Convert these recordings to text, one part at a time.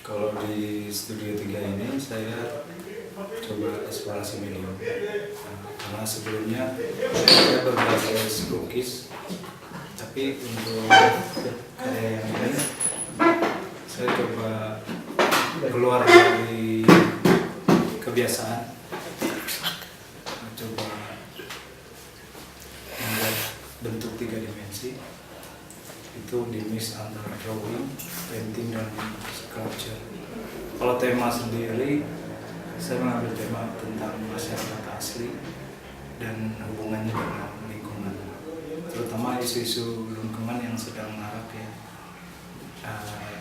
Kalau di Studio 3 ini saya coba eksplorasi medium. Karena sebelumnya saya berbasis lukis, tapi untuk karya yang ini saya coba keluar dari kebiasaan, coba membuat bentuk 3 dimensi. Itu di mix antara drawing, painting, dan sculpture. Kalau tema sendiri, saya mengambil tema tentang masyarakat asli dan hubungannya dengan lingkungan, terutama isu-isu lingkungan yang sedang marak ya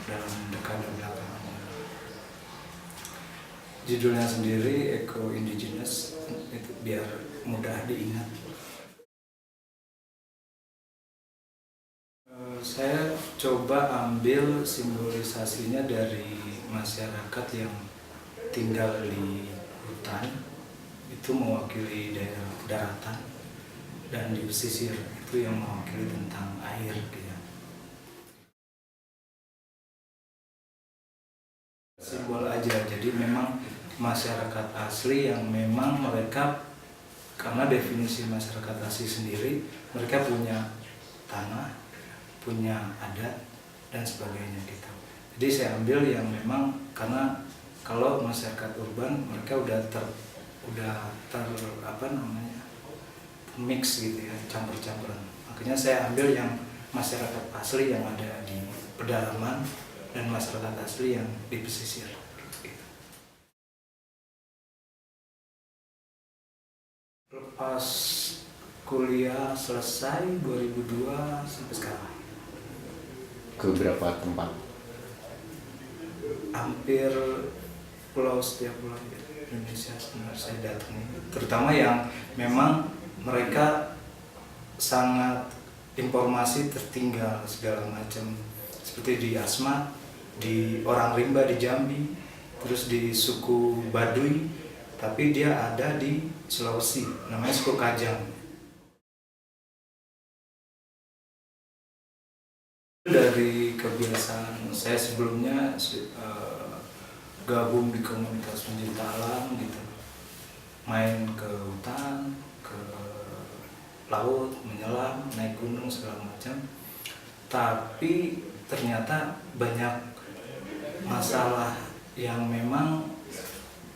dalam dekade belakangan. Judulnya sendiri Eco Indigenous, itu biar mudah diingat. Saya coba ambil simbolisasinya dari masyarakat yang tinggal di hutan, itu mewakili daerah daratan, dan di pesisir itu yang mewakili tentang air gitu. Simbol aja, jadi memang masyarakat asli yang memang mereka, karena definisi masyarakat asli sendiri, mereka punya tanah, punya adat, dan sebagainya gitu. Jadi saya ambil yang memang, karena kalau masyarakat urban mereka udah ter mix gitu ya, campur-campuran. Makanya saya ambil yang masyarakat asli yang ada di pedalaman dan masyarakat asli yang di pesisir gitu. Lepas kuliah selesai 2002 sampai sekarang. Ke berapa tempat? Hampir setiap pulau Indonesia sebenarnya saya datangi, terutama yang memang mereka sangat informasi tertinggal segala macam, seperti di Asmat, di orang rimba di Jambi, terus di suku Baduy, tapi dia ada di Sulawesi, namanya suku Kajang. Dari kebiasaan saya sebelumnya gabung di komunitas pencinta alam gitu, main ke hutan, ke laut, menyelam, naik gunung segala macam. Tapi ternyata banyak masalah yang memang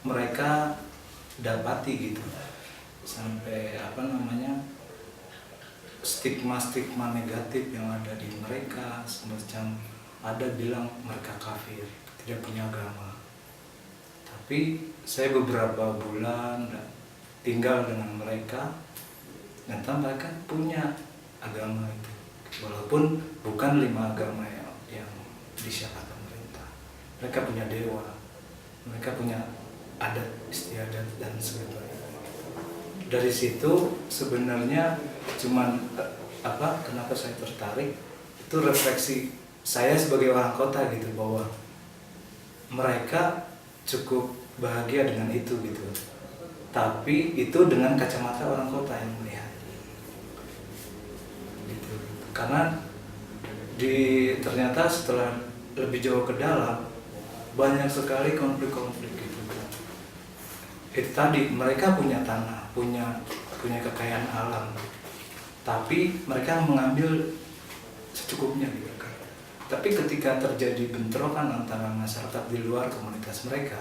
mereka dapati gitu, sampai stigma negatif yang ada di mereka, semacam ada bilang mereka kafir, tidak punya agama. Tapi saya beberapa bulan tinggal dengan mereka, ternyata mereka punya agama itu, walaupun bukan 5 agama yang disyarat pemerintah. Mereka punya dewa, mereka punya adat istiadat dan sebagainya. Dari situ sebenarnya kenapa saya tertarik, itu refleksi saya sebagai orang kota gitu, bahwa mereka cukup bahagia dengan itu gitu, tapi itu dengan kacamata orang kota yang melihat gitu. Karena ternyata setelah lebih jauh ke dalam, banyak sekali konflik-konflik gitu. Itu tadi, mereka punya tanah, punya kekayaan alam, tapi mereka mengambil secukupnya gitu kan. Tapi ketika terjadi bentrokan antara masyarakat di luar komunitas mereka,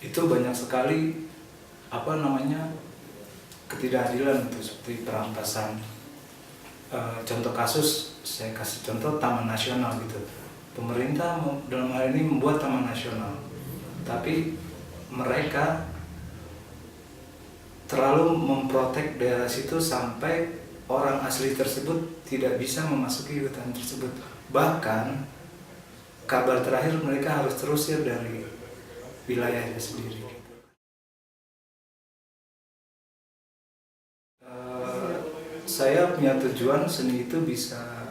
itu banyak sekali ketidakadilan itu, seperti perampasan. Contoh kasus, saya kasih contoh Taman Nasional gitu. Pemerintah dalam hal ini membuat Taman Nasional, tapi mereka terlalu memprotek daerah situ sampai orang asli tersebut tidak bisa memasuki hutan tersebut. Bahkan kabar terakhir mereka harus terusir dari wilayahnya sendiri. Saya punya tujuan seni itu bisa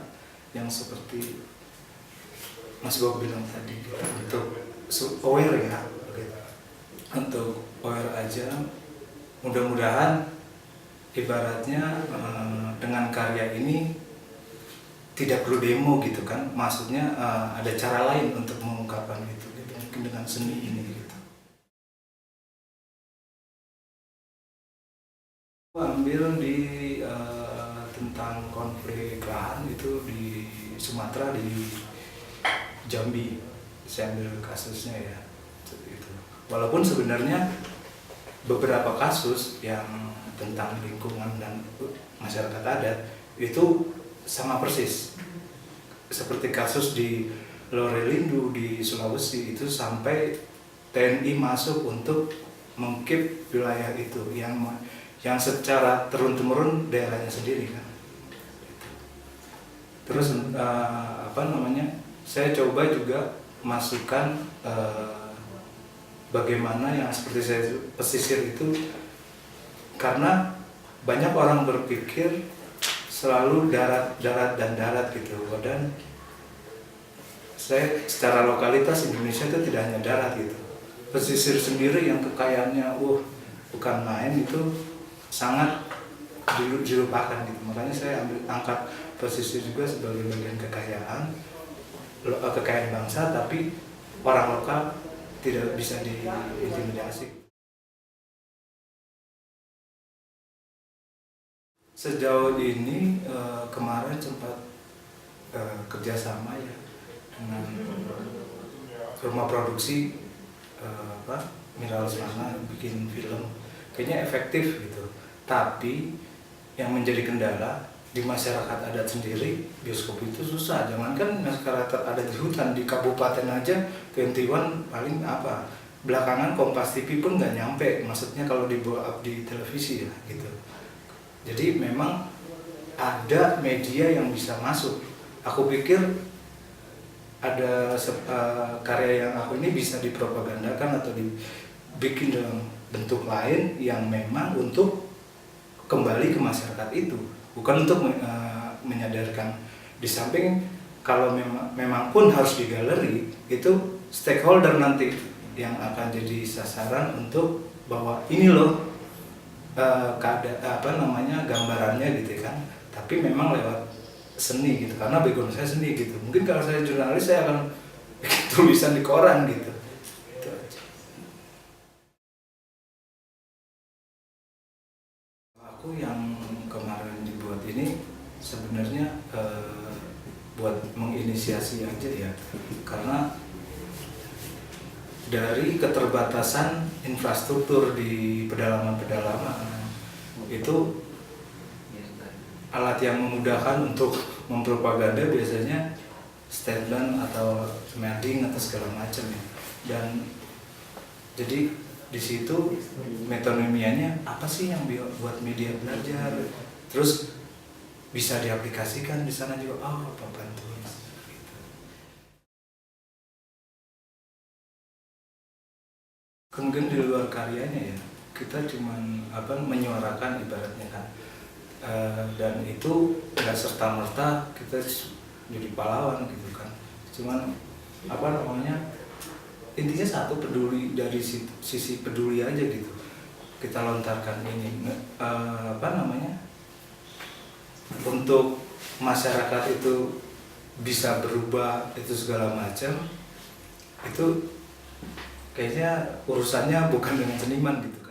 yang seperti Mas Bob bilang tadi, untuk aware ya, untuk aware aja. Mudah-mudahan ibaratnya dengan karya ini tidak perlu demo gitu kan, maksudnya ada cara lain untuk mengungkapkan itu gitu. mungkin dengan seni ini gitu. Ambil di tentang konflik lahan itu di Sumatera, di Jambi, saya ambil kasusnya ya itu. Walaupun sebenarnya beberapa kasus yang tentang lingkungan dan masyarakat adat itu sama persis seperti kasus di Lorelindo di Sulawesi, itu sampai TNI masuk untuk mengkeep wilayah itu yang secara turun-temurun daerahnya sendiri kan. Terus saya coba juga masukkan bagaimana yang seperti saya pesisir itu, karena banyak orang berpikir selalu darat dan darat gitu, dan saya secara lokalitas Indonesia itu tidak hanya darat gitu, pesisir sendiri yang kekayaannya bukan main, itu sangat dilupakan gitu. Makanya saya angkat pesisir juga sebagai bagian kekayaan bangsa, tapi orang lokal tidak bisa diintimidasi. Sejauh ini kemarin sempat kerjasama ya dengan rumah produksi Mineral Semana, bikin film, kayaknya efektif gitu. Tapi yang menjadi kendala di masyarakat adat sendiri, bioskop itu susah. Jangankan masyarakat adat di hutan, di kabupaten aja 21 paling belakangan Kompas TV pun nggak nyampe, maksudnya kalau dibawa up di televisi ya gitu. Jadi memang ada media yang bisa masuk. Aku pikir ada karya yang aku ini bisa dipropagandakan atau dibikin dalam bentuk lain yang memang untuk kembali ke masyarakat itu, bukan untuk menyadarkan. Di samping kalau memang pun harus di galeri, itu stakeholder nanti yang akan jadi sasaran untuk bahwa ini loh gambarannya gitu kan, tapi memang lewat seni gitu, karena background saya seni gitu. Mungkin kalau saya jurnalis saya akan bikin tulisan di koran gitu. Itu aja. Aku yang kemarin dibuat ini sebenarnya buat menginisiasi aja ya, karena dari keterbatasan infrastruktur di pedalaman-pedalaman itu, alat yang memudahkan untuk mempropaganda biasanya stand atau mading atau segala macam ya. Dan jadi di situ metodologinya apa sih yang buat media belajar, terus bisa diaplikasikan di sana juga. Papan tulis gitu. Kemudian di luar karyanya ya, kita cuman menyuarakan ibaratnya kan. Dan itu nggak serta-merta kita jadi pahlawan gitu kan. Cuman intinya satu, peduli, dari sisi peduli aja gitu. Kita lontarkan ini untuk masyarakat itu bisa berubah, itu segala macam. Itu kayaknya urusannya bukan dengan seniman gitu.